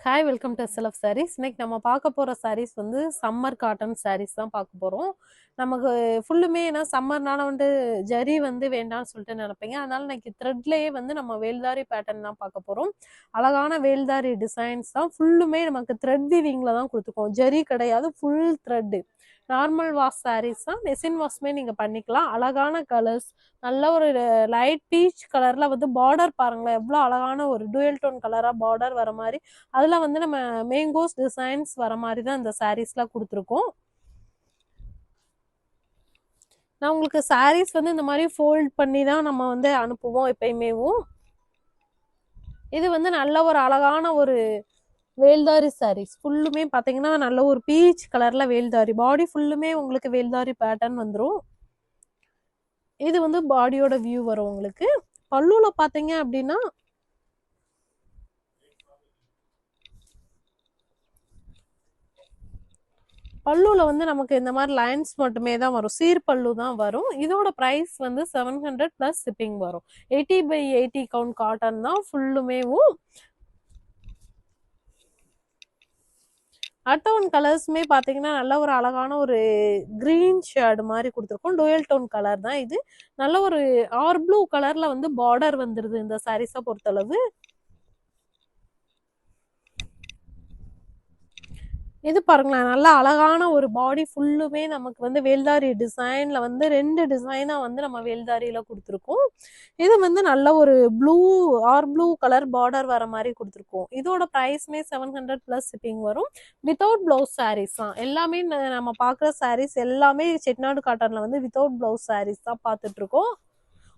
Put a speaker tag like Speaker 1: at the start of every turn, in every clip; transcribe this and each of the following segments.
Speaker 1: Hi welcome to SLF sarees. இன்னைக்கு நம்ம பார்க்க போகிற சாரீஸ் வந்து சம்மர் காட்டன் சாரீஸ் தான் பார்க்க போகிறோம். நமக்கு ஃபுல்லுமே ஏன்னா சம்மர்னால வந்து ஜரி வந்து வேண்டாம்னு சொல்லிட்டு நினைப்பீங்க. அதனால இன்னைக்கு த்ரெட்லேயே வந்து நம்ம வேல்தாரி பேட்டர்ன் தான் பார்க்க போகிறோம். அழகான வேல்தாரி டிசைன்ஸ் தான் ஃபுல்லுமே நமக்கு த்ரெட் வீவிங்கில் தான் கொடுத்துருக்கோம். ஜரி கிடையாது, full thread. Normal wash sarees தான், மெஷின் வாஷ்மே நீங்கள் பண்ணிக்கலாம். அழகான கலர்ஸ், நல்ல ஒரு லைட் பீச் கலரில் வந்து பார்டர் பாருங்களேன், எவ்வளோ அழகான ஒரு டூயல் டோன் கலராக பார்டர் வர மாதிரி. அதில் வந்து நம்ம மேங்கோஸ் டிசைன்ஸ் வர மாதிரி தான் இந்த சாரீஸ்லாம் கொடுத்துருக்கோம். நான் உங்களுக்கு சாரீஸ் வந்து இந்த மாதிரி ஃபோல்ட் பண்ணி தான் நம்ம வந்து அனுப்புவோம் எப்பயுமேவும். இது வந்து நல்ல ஒரு அழகான ஒரு வேல்தாரி சாரீஸ். ஃபுல்லுமே பார்த்தீங்கன்னா நல்ல ஒரு பீச் கலரில் வேல்தாரி, பாடி ஃபுல்லுமே உங்களுக்கு வேல்தாரி பேட்டர்ன் வந்துடும். இது வந்து பாடியோட வியூ வரும் உங்களுக்கு. பல்லுவில் பார்த்தீங்க அப்படின்னா பல்லுவில் வந்து நமக்கு இந்த மாதிரி லைன்ஸ் மட்டுமே தான் வரும், சீர் பல்லு தான் வரும். இதோட ப்ரைஸ் வந்து 700 ப்ளஸ் ஷிப்பிங் வரும். 80/80 கவுண்ட் காட்டன் தான் ஃபுல்லுமேவும். அடுத்த ஒன் கலர்ஸுமே பார்த்தீங்கன்னா நல்ல ஒரு அழகான ஒரு க்ரீன் ஷேடு மாதிரி கொடுத்துருக்கோம். டூயல் டோன் கலர் தான் இது. நல்ல ஒரு ஆர் ப்ளூ கலரில் வந்து பார்டர் வந்துடுது இந்த சாரீஸை பொறுத்தளவு. இது பாருங்களேன், நல்ல அழகான ஒரு பாடி ஃபுல்லுமே நமக்கு வந்து வேல்தாரி டிசைன்ல வந்து 2 டிசைனா வந்து நம்ம வேல்தாரியில கொடுத்துருக்கோம். இது வந்து நல்ல ஒரு blue or blue colour border வர மாதிரி கொடுத்துருக்கோம். இதோட ப்ரைஸ்மே 700 ப்ளஸ் ஷிப்பிங் வரும். வித்தவுட் பிளவுஸ் சாரீஸ் தான் எல்லாமே. நம்ம பார்க்குற சாரீஸ் எல்லாமே செட்டிநாடு காட்டன்ல வந்து வித்தவுட் பிளவுஸ் சாரீஸ் தான் பார்த்துட்டு இருக்கோம்.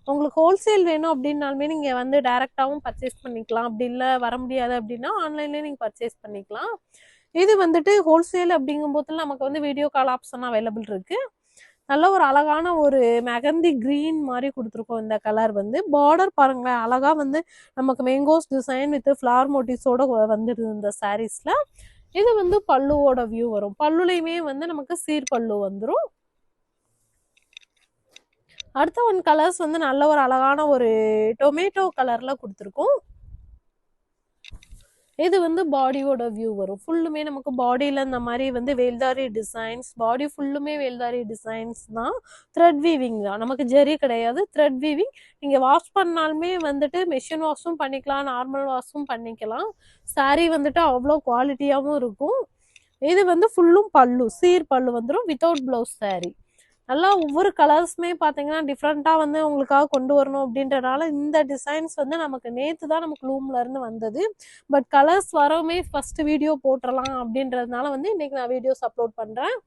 Speaker 1: உங்களுக்கு ஹோல்சேல் வேணும் அப்படின்னாலுமே நீங்கள் வந்து டைரெக்டாகவும் பர்ச்சேஸ் பண்ணிக்கலாம். அப்படி இல்லை வர முடியாது அப்படின்னா ஆன்லைன்லேயே நீங்கள் பர்ச்சேஸ் பண்ணிக்கலாம். இது வந்துட்டு ஹோல்சேல் அப்படிங்கும் போது நமக்கு வந்து வீடியோ கால் ஆப்ஷன் அவைலபிள் இருக்கு. நல்ல ஒரு அழகான ஒரு மெகந்தி கிரீன் மாதிரி கொடுத்துருக்கோம். இந்த கலர் வந்து பார்டர் பாருங்களேன், அழகா வந்து நமக்கு மேங்கோஸ் டிசைன் வித் ஃப்ளவர் மோட்டிவ்ஸோட வந்துடுது இந்த சாரீஸ்ல. இது வந்து பல்லுவோட வியூ வரும். பல்லுலையுமே வந்து நமக்கு சீர் பல்லு வந்துடும். அடுத்த ஒன் கலர்ஸ் வந்து நல்ல ஒரு அழகான ஒரு டொமேட்டோ கலர்ல கொடுத்துருக்கோம். இது வந்து பாடியோட வியூ வரும். ஃபுல்லுமே நமக்கு பாடியில் இந்த மாதிரி வந்து வேல்தாரி டிசைன்ஸ், பாடி ஃபுல்லுமே வேல்தாரி டிசைன்ஸ் தான். த்ரெட் வீவிங் தான், நமக்கு ஜெரி கிடையாது, த்ரெட் வீவிங். நீங்கள் வாஷ் பண்ணாலுமே வந்துட்டு மெஷின் வாஷும் பண்ணிக்கலாம், நார்மல் வாஷும் பண்ணிக்கலாம். சாரீ வந்துட்டு அவ்வளோ குவாலிட்டியாகவும் இருக்கும். இது வந்து ஃபுல்லும் பல்லு, சீர் பல்லு வந்துடும், வித்தவுட் ப்ளவுஸ் சாரீ. நல்லா ஒவ்வொரு கலர்ஸுமே பார்த்தீங்கன்னா டிஃப்ரெண்ட்டாக வந்து உங்களுக்காக கொண்டு வரணும் அப்படின்றனால இந்த டிசைன்ஸ் வந்து நமக்கு நேற்று தான் நமக்கு லூம்லேருந்து வந்தது. பட் கலர்ஸ் வரவுமே ஃபஸ்ட்டு வீடியோ போட்டுடலாம் அப்படின்றதுனால வந்து இன்றைக்கி நான் வீடியோஸ் அப்லோட் பண்ணுறேன்.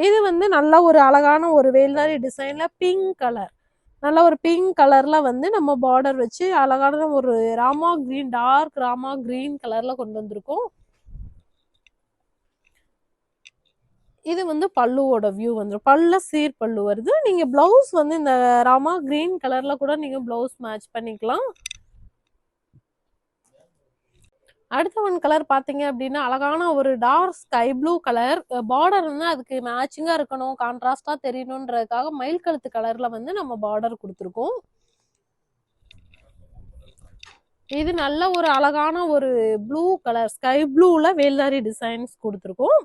Speaker 1: இது வந்து நல்ல ஒரு அழகான ஒரு வேல்தாரி டிசைனில் பிங்க் கலர், நல்ல ஒரு பிங்க் கலரில் வந்து நம்ம பார்டர் வச்சு அழகான ஒரு rama green, dark rama green கலரில் கொண்டு வந்திருக்கோம். இது வந்து பல்லுவோட வியூ வந்துடும். பல்ல சீர் பல்லு வருது. நீங்கள் ப்ளவுஸ் வந்து இந்த ராமா கிரீன் கலரில் கூட நீங்கள் ப்ளவுஸ் மேட்ச் பண்ணிக்கலாம். அடுத்த ஒன் கலர் பார்த்தீங்க அப்படின்னா அழகான ஒரு dark sky blue colour. Border வந்து அதுக்கு மேட்சிங்காக இருக்கணும், கான்ட்ராஸ்டாக தெரியணுன்றதுக்காக மயில் கழுத்து கலரில் வந்து நம்ம பார்டர் கொடுத்துருக்கோம். இது நல்ல ஒரு அழகான ஒரு ப்ளூ கலர், ஸ்கை ப்ளூவில் வேல்தாரி டிசைன்ஸ் கொடுத்துருக்கோம்.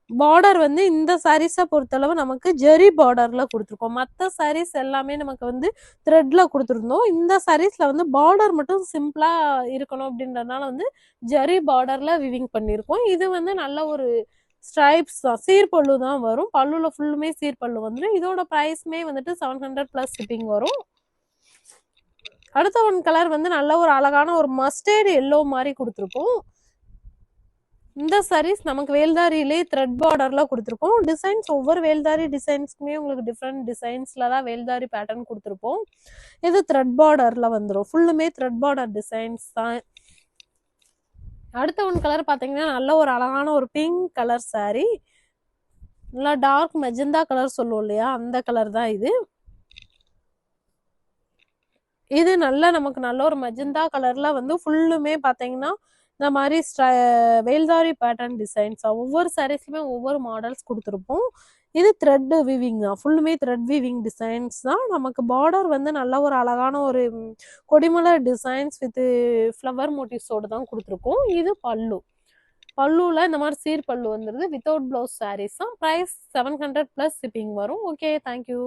Speaker 1: பார்டர் வந்து இந்த சாரீஸை பொறுத்தளவு நமக்கு ஜெரி பார்டரில் கொடுத்துருக்கோம். மற்ற சாரீஸ் எல்லாமே நமக்கு வந்து த்ரெட்டில் கொடுத்துருந்தோம். இந்த சாரீஸில் வந்து பார்டர் மட்டும் சிம்பிளாக இருக்கணும் அப்படின்றதுனால வந்து ஜெரி பார்டரில் விவிங் பண்ணியிருக்கோம். இது வந்து நல்ல ஒரு ஸ்ட்ரைப்ஸ் தான், சீர்பல்லு தான் வரும். பல்லுவில் ஃபுல்லுமே சீர்பல்லு வந்துடும். இதோட ப்ரைஸ்மே வந்துட்டு 700 ப்ளஸ் ஷிப்பிங் வரும். அடுத்த ஒன் கலர் வந்து நல்ல ஒரு அழகான ஒரு மஸ்டர்டு எல்லோ மாதிரி கொடுத்துருக்கோம். இந்த சாரீஸ் நமக்கு வேல்தாரியிலே த்ரெட் பார்டர்ல கொடுத்துருக்கோம். டிசைன்ஸ் ஒவ்வொரு வேல்தாரி டிசைன்ஸ்க்குமே உங்களுக்கு டிஃப்ரெண்ட் டிசைன்ஸ்ல தான் வேல்தாரி பேட்டர்ன் கொடுத்துருப்போம். இது த்ரெட் பார்டர்ல வந்துடும், ஃபுல்லுமே த்ரெட் பார்டர் டிசைன்ஸ் தான். அடுத்த ஒன் கலர் பார்த்தீங்கன்னா நல்ல ஒரு அழகான ஒரு பிங்க் கலர் சாரீ, நல்லா டார்க் மெஜந்தா கலர் சொல்லுவோம் இல்லையா, அந்த கலர் தான் இது. இது நல்ல நமக்கு நல்ல ஒரு மெஜந்தா கலர்ல வந்து ஃபுல்லுமே பார்த்தீங்கன்னா இந்த மாதிரி வேல்தாரி பேட்டர்ன் டிசைன்ஸ் ஒவ்வொரு சாரீஸ்லுமே ஒவ்வொரு மாடல்ஸ் கொடுத்துருப்போம். இது த்ரெட் வீவிங் தான், ஃபுல்லுமே த்ரெட் வீவிங் டிசைன்ஸ் தான். நமக்கு பார்டர் வந்து நல்ல ஒரு அழகான ஒரு கொடிமலர் டிசைன்ஸ் வித் ஃப்ளவர் மோட்டிவ்ஸோட தான் கொடுத்துருக்கோம். இது பல்லு. பல்லுல இந்த மாதிரி சீர் பல்லு வந்துருது. வித்தவுட் பிளவுஸ் சாரீஸ் தான். ப்ரைஸ் 700 + ஷிப்பிங் வரும். Okay, thank you.